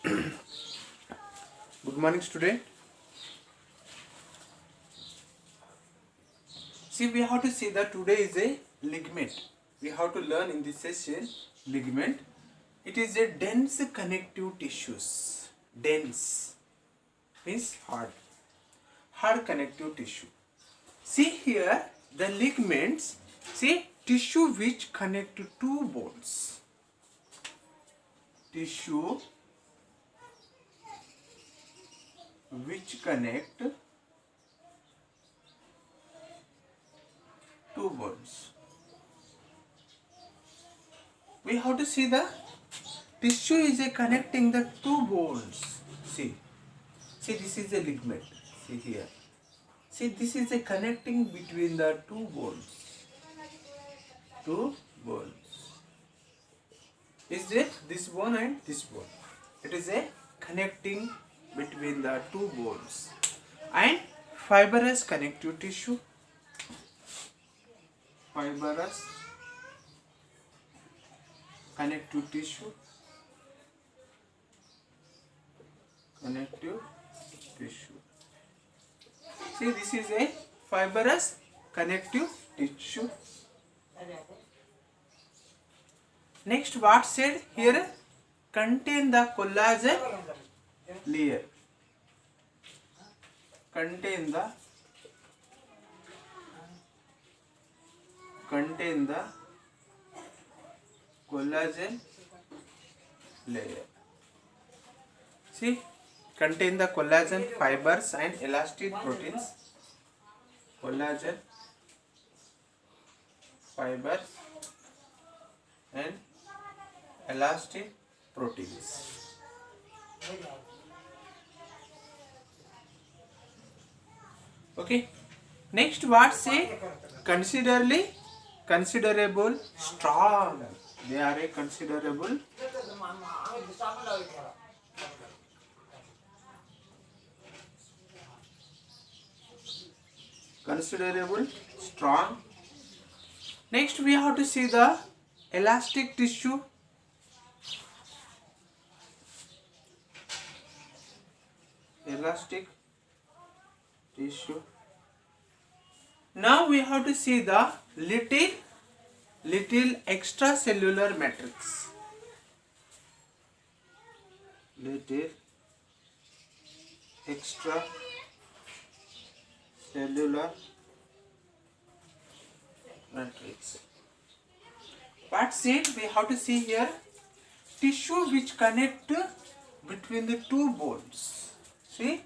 Good morning, student. See, we have to see that today is a ligament. We have to learn in this session ligament. It is a dense connective tissues. Dense means hard. Hard connective tissue. See here the ligaments. See tissue which connect to two bones. Tissue which connect two bones. We have to see the tissue is a connecting the two bones. See this is a ligament. See here. See this is a connecting between the two bones. Two bones. Is it this bone and this bone? It is a connecting between the two bones and fibrous connective tissue. Fibrous connective tissue. Connective tissue. See, this is a fibrous connective tissue. Next, what said here? Contain the collagen layer. Contain the collagen layer. See, contain the collagen fibers and elastic proteins. Collagen fibers and elastic proteins. Okay. Next, what say? Considerable strong. They are a considerable strong. Next, we have to see the elastic tissue. Elastic tissue. Now we have to see the little extracellular matrix. Little extracellular matrix. What said we have to see here? Tissue which connect between the two bones. See,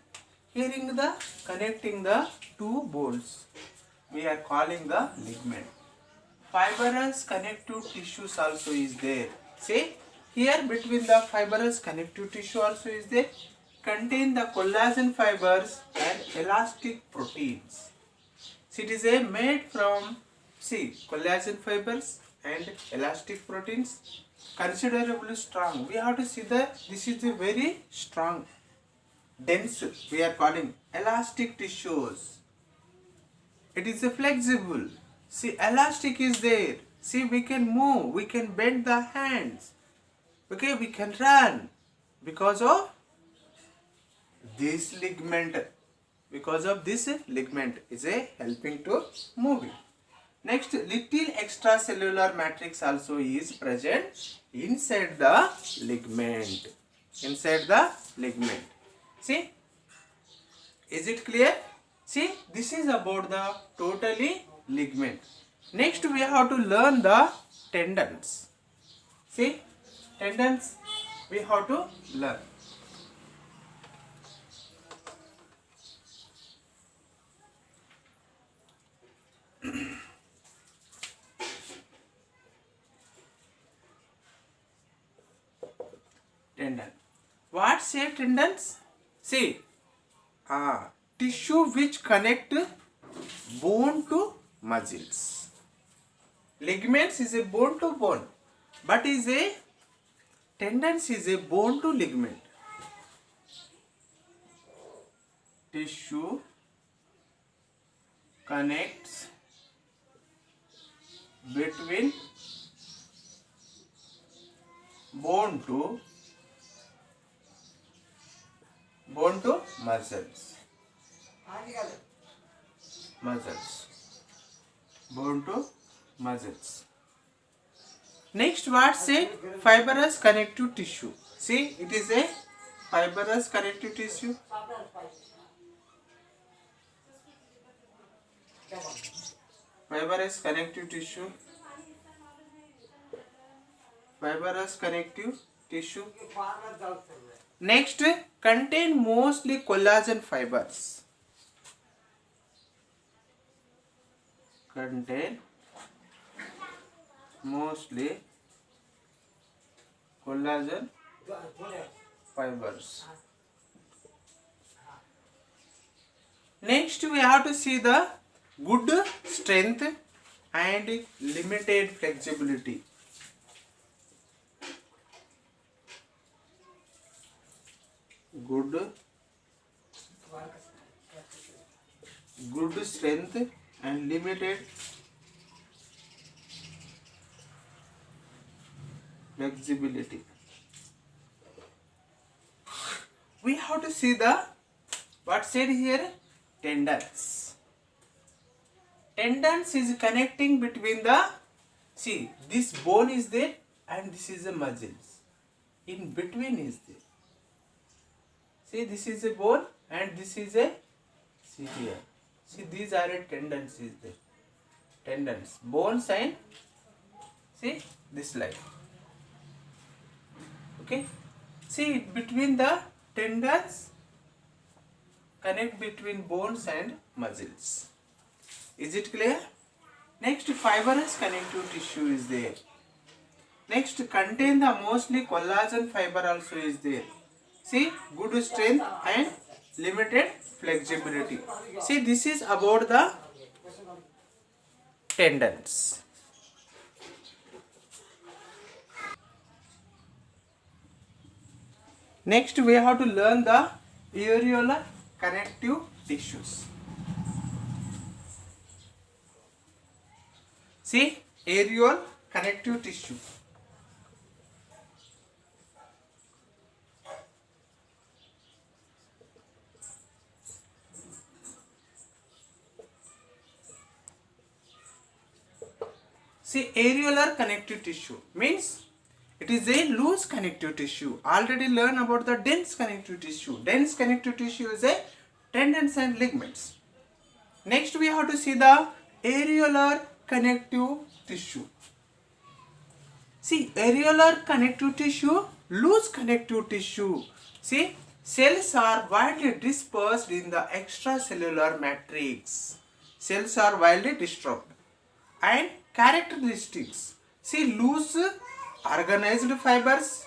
here in the connecting the two bones, we are calling the ligament. Fibrous connective tissues also is there. See, here between the fibrous connective tissue also is there. Contain the collagen fibers and elastic proteins. See, it is a made from collagen fibers and elastic proteins. Considerably strong. We have to see that this is a very strong, dense. We are calling elastic tissues. It is a flexible. See, elastic is there. See, we can move. We can bend the hands. Okay, we can run because of this ligament. Because of this ligament is a helping to moving. Next, little extracellular matrix also is present inside the ligament. Inside the ligament. See, is it clear? See, this is about the totally ligament. Next, we have to learn the tendons. See, tendons we have to learn. Tendon. What say tendons? See, tissue which connect bone to muscles. Ligaments is a bone to bone, but tendons is a bone to ligament. Tissue connects between bone to bone to muscles. Bone to muscles. Next, what say fibrous connective tissue. See, it is a fibrous connective tissue. Fibrous connective tissue. Fibrous connective tissue. Next, contain mostly collagen fibers. Contain mostly collagen fibers. Next, we have to see the good strength and limited flexibility. Good strength and limited flexibility. We have to see the what said here, tendons. Tendons is connecting between the, see, this bone is there and this is the muscles. In between is there. See, this is a bone and this is a, see here. See, these are a tendons is there. Tendons, bones and, see, this line. Okay. See, between the tendons, connect between bones and muscles. Is it clear? Next, fibrous connective tissue is there. Next, contain the mostly collagen fiber also is there. See, good strength and limited flexibility. See, this is about the tendons. Next, we have to learn the areolar connective tissues. See, areolar connective tissue. See, areolar connective tissue means it is a loose connective tissue. Already learned about the dense connective tissue. Dense connective tissue is a tendons and ligaments. Next, we have to see the areolar connective tissue. See, areolar connective tissue, loose connective tissue. See, cells are widely dispersed in the extracellular matrix. Cells are widely disturbed. And characteristics. See, loose organized fibers.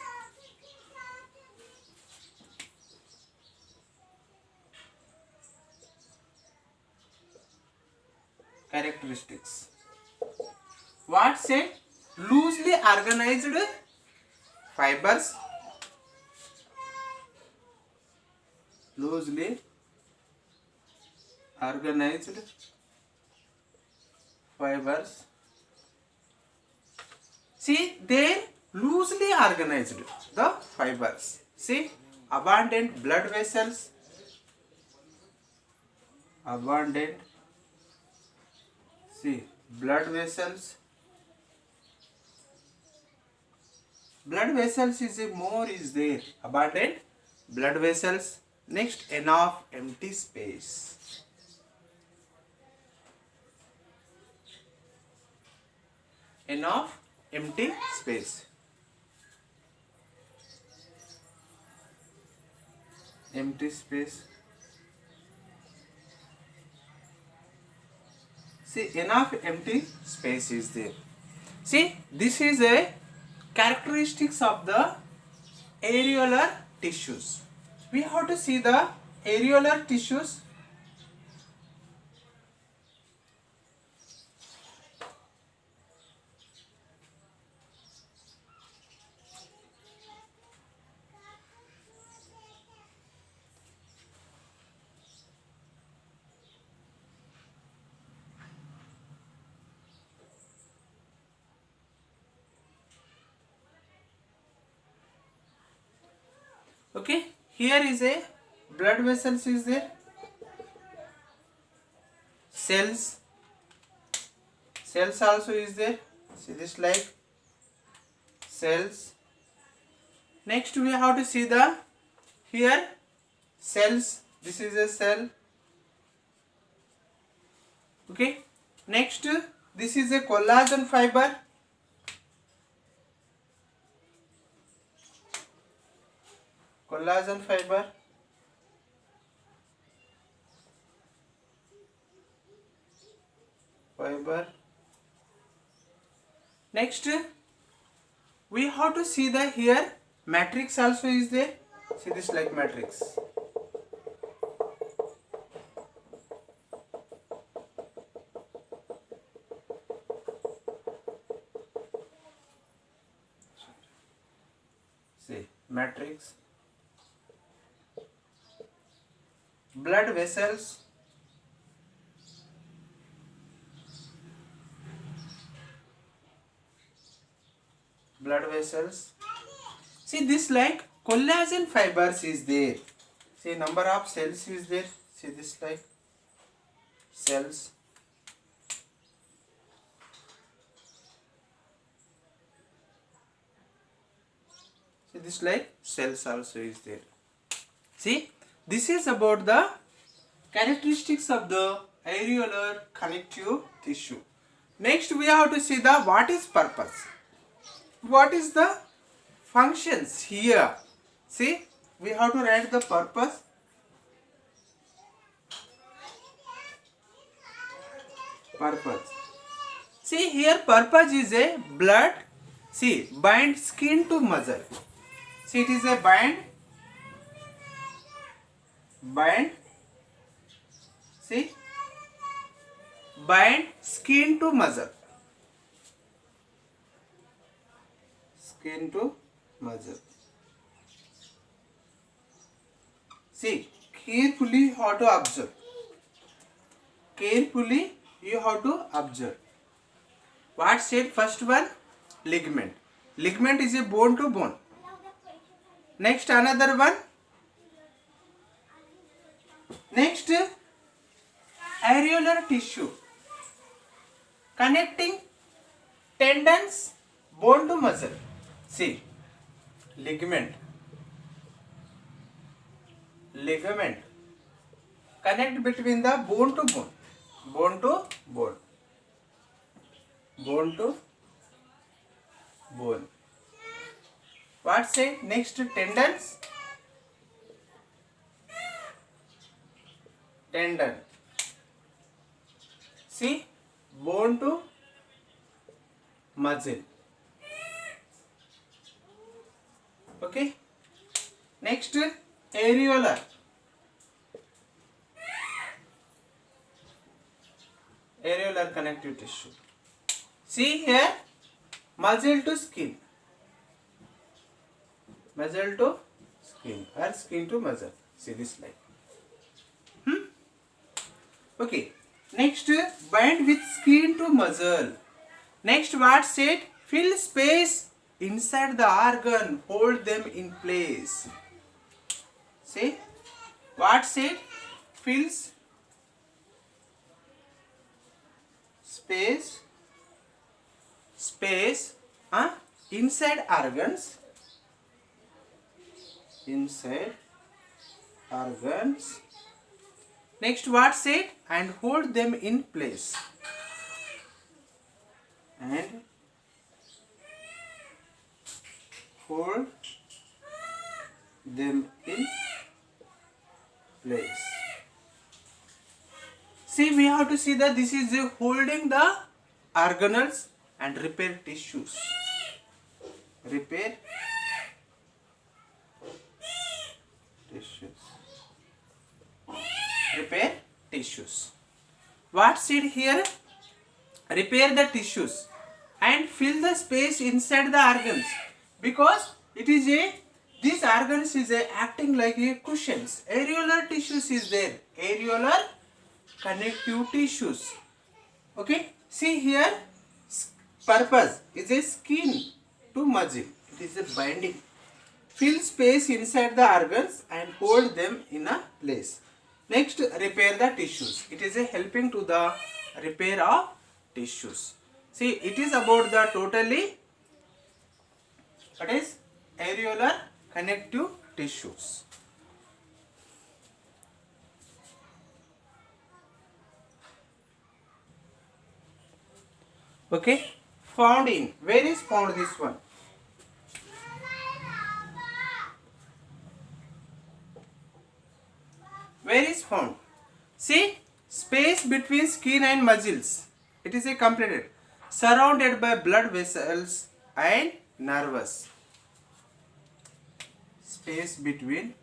Characteristics. What say? Loosely organized fibers. Loosely organized fibers. See, they loosely organized the fibers. See, abundant blood vessels. Abundant, see, blood vessels. Blood vessels is a more is there. Abundant blood vessels. Next, enough empty space. Enough empty space. Empty space. See, enough empty space is there. See, this is a characteristics of the areolar tissues. We have to see the areolar tissues. Okay, here is a blood vessels is there, cells also is there. See this like cells. Next we have to see the here cells. This is a cell. Okay. Next this is a collagen fiber. Collagen fiber. Next we have to see the here matrix also is there. See this like matrix. See matrix, blood vessels, See this like collagen fibers is there. See number of cells is there. See this like cells. See this like cells also is there. See this is about the characteristics of the areolar connective tissue. Next we have to see the what is purpose. What is the functions here? See, we have to write the purpose. See here purpose is a blood. See bind skin to muscle. See it is a bind. See bind skin to muscle. See, carefully you have to observe. What said first one? Ligament. Ligament is a bone to bone. Next another one. Next areolar tissue. Connecting tendons, bone to muscle. See, ligament connect between the bone to bone. What say next? Tendon. See, bone to muscle. Okay. Next areolar. Connective tissue. See here muscle to skin. Or skin to muscle. See this like. Okay. Next bind with skin to muscle. Next what said? Fill space inside the organ, hold them in place. See what said? Fills space inside organs. Next what said? And hold them in place. See, we have to see that this is holding the organelles and repair tissues. What said here? Repair the tissues and fill the space inside the organs, because it is these organs is acting like a cushions. Areolar tissues is there. Areolar connective tissues. Okay. See here purpose is a skin to muscle. It is a binding. fill space inside the organs and hold them in a place. Next, repair the tissues. It is a helping to the repair of tissues. See, it is about the totally, what is areolar connective tissues. Okay, found in, where is found this one? Where is found? See, space between skin and muscles. It is a completed, surrounded by blood vessels and nerves. Space between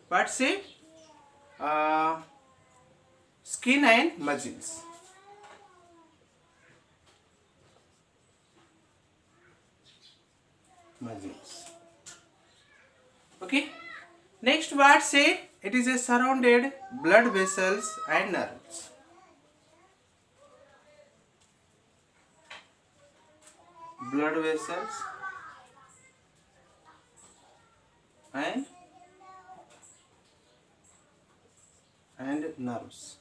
what say? Skin and muscles. Okay. Next, what say? It is a surrounded blood vessels and nerves. Blood vessels and nerves.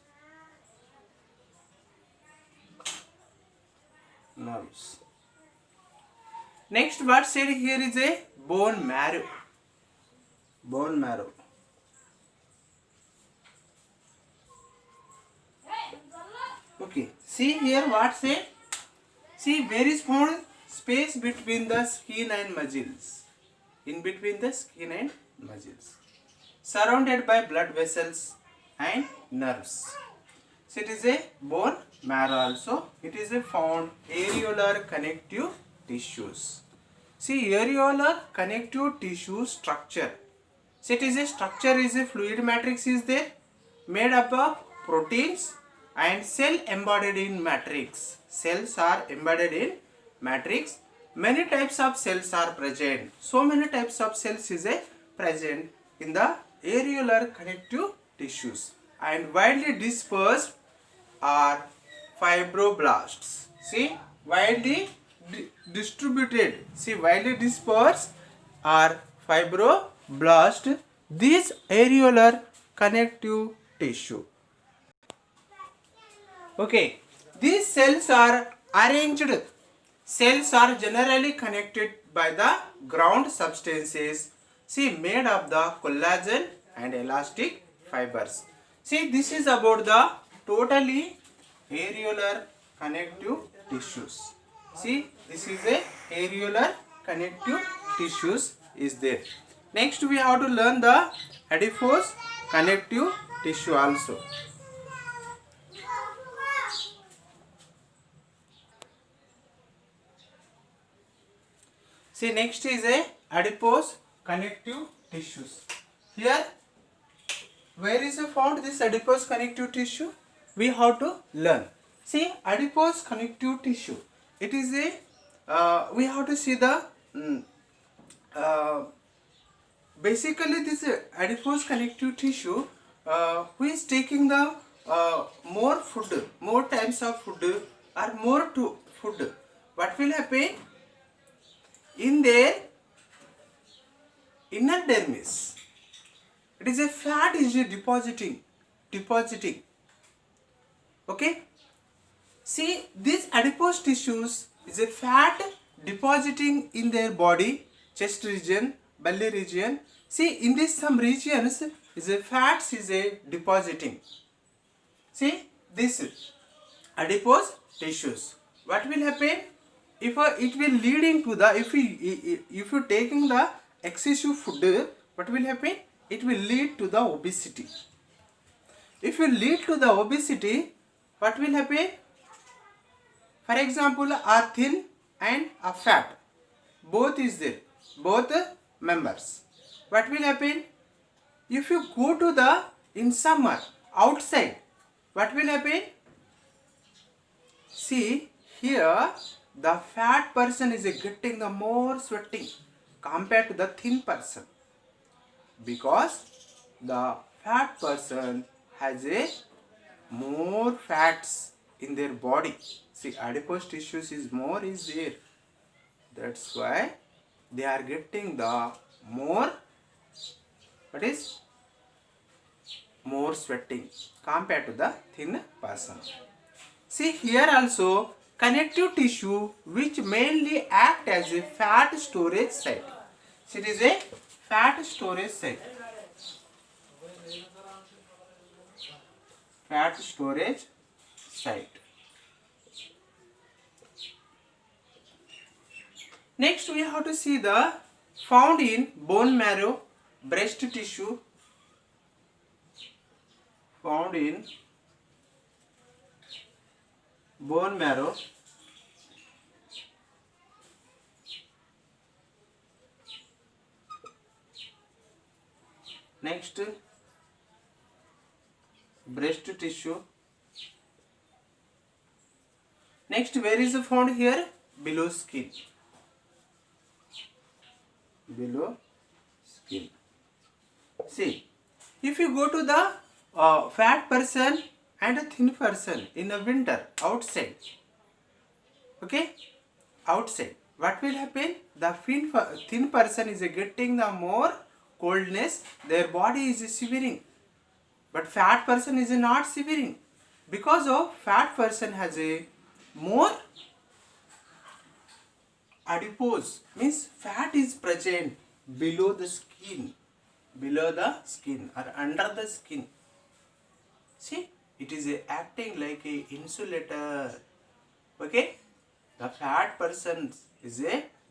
Next, what said here is a bone marrow. Okay, see here what say? See, where is found space between the skin and muscles. In between the skin and muscles. Surrounded by blood vessels and nerves. So it is a bone marrow also. It is a found areolar connective tissues. See, areolar connective tissue structure. So it is a structure, is a fluid matrix is there, made up of proteins and cell embodied in matrix. Cells are embedded in matrix. Many types of cells are present. So many types of cells is a present in the areolar connective tissues, and widely dispersed are fibroblasts. See, widely distributed. See, widely dispersed are fibroblasts. These areolar connective tissue. Okay, these cells are arranged. Cells are generally connected by the ground substances, see, made of the collagen and elastic fibers. See, this is about the totally areolar connective tissues. See, this is a areolar connective tissues is there. Next, we have to learn the adipose connective tissue also. See, next is a adipose connective tissues. Here, where is found this adipose connective tissue? We have to learn. See, adipose connective tissue. It is a, we have to see the, basically this adipose connective tissue, who is taking the more food, more times of food or more to food. What will happen? In their inner dermis, it is a fat is depositing. Okay, see, these adipose tissues is a fat depositing in their body, chest region, belly region. See, in this some regions is a fats is a depositing. See, this adipose tissues. What will happen? If it will leading to the, if you taking the excessive food, what will happen? It will lead to the obesity. If you lead to the obesity, what will happen? For example, a thin and a fat, both is there, both members. What will happen? If you go to the, in summer, outside, what will happen? See, here, the fat person is getting the more sweating compared to the thin person, because the fat person has a more fats in their body. See, adipose tissues is more is there. That's why they are getting the more, what is, more sweating compared to the thin person. See here also connective tissue which mainly act as a fat storage site. So it is a fat storage site. Fat storage site. Next we have to see the found in bone marrow, breast tissue, found in bone marrow, next breast tissue, next where is it found here? Below skin, below skin. See, if you go to the fat person and a thin person in the winter outside, okay, outside, what will happen? The thin person is getting the more coldness, their body is shivering, but fat person is not shivering because of fat person has a more adipose, means fat is present below the skin, or under the skin. See, it is acting like a insulator. Okay, the fat person is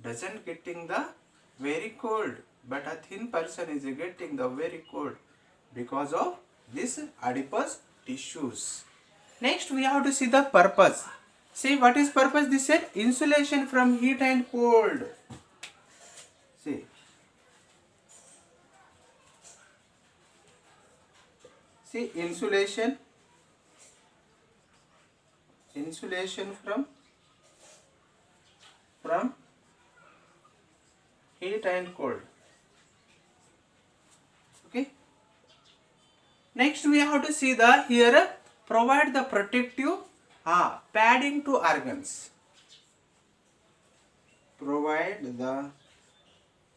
doesn't getting the very cold, but a thin person is getting the very cold because of this adipose tissues. Next we have to see the purpose. See, what is purpose? This said insulation from heat and cold. See, insulation from heat and cold. Okay. Next we have to see the here provide the protective padding to organs. Provide the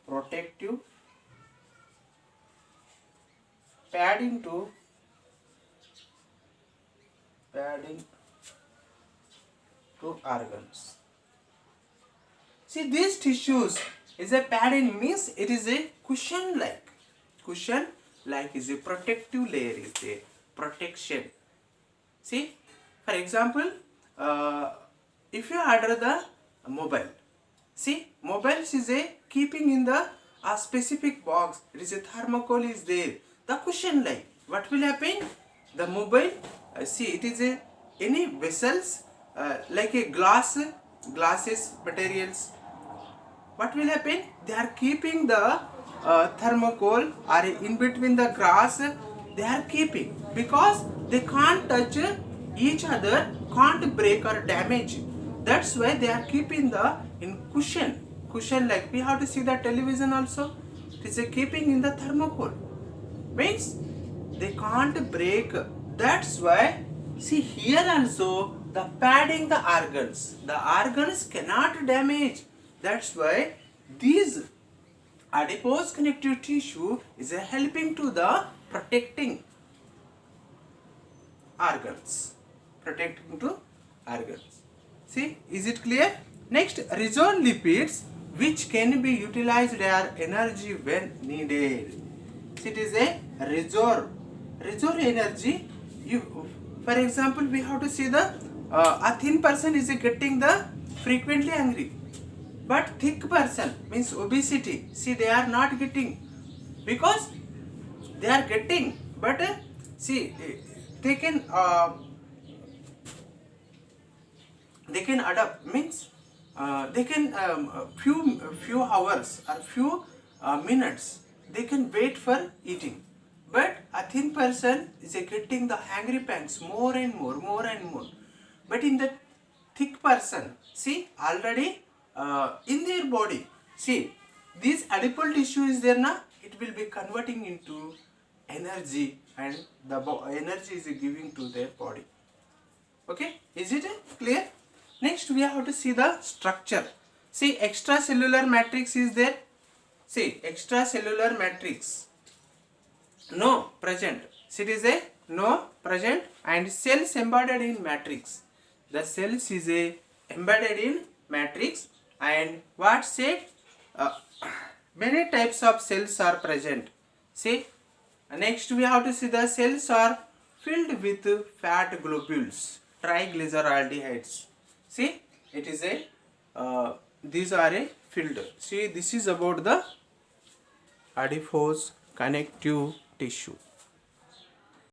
protective padding to organs. See, these tissues is a padding, means it is a cushion like is a protective layer is there, protection. See, for example, if you order the mobile, see, mobiles is a keeping in the a specific box, it is a thermocol is there, the cushion like, what will happen? The mobile, see, it is a any vessels like a glasses materials, what will happen? They are keeping the thermocol or in between the grass, they are keeping because they can't touch each other, can't break or damage. That's why they are keeping the in cushion like we have to see the television also. It is a keeping in the thermocol, means they can't break. That's why see here also the padding the organs cannot damage. That's why these adipose connective tissue is helping to the protecting organs. See, is it clear? Next, resolve lipids which can be utilized their energy when needed. See, it is a reserve energy. For example, we have to see the a thin person is getting the frequently angry, but thick person means obesity. See, they are not getting because they are getting, but see, they can adapt, means they can few hours or few minutes they can wait for eating, but a thin person is getting the hungry pangs more and more. But in the thick person, see, already in their body, see, this adipose tissue is there na, it will be converting into energy and the energy is giving to their body. Okay, is it clear? Next we have to see the structure. See, extracellular matrix is there. See, extracellular matrix no present. So it is a no present, and cells embedded in matrix. The cells is a embedded in matrix, and what said? Many types of cells are present. See, next we have to see the cells are filled with fat globules, triglycerides. See, it is a these are a filled. See, this is about the adipose connective tissue.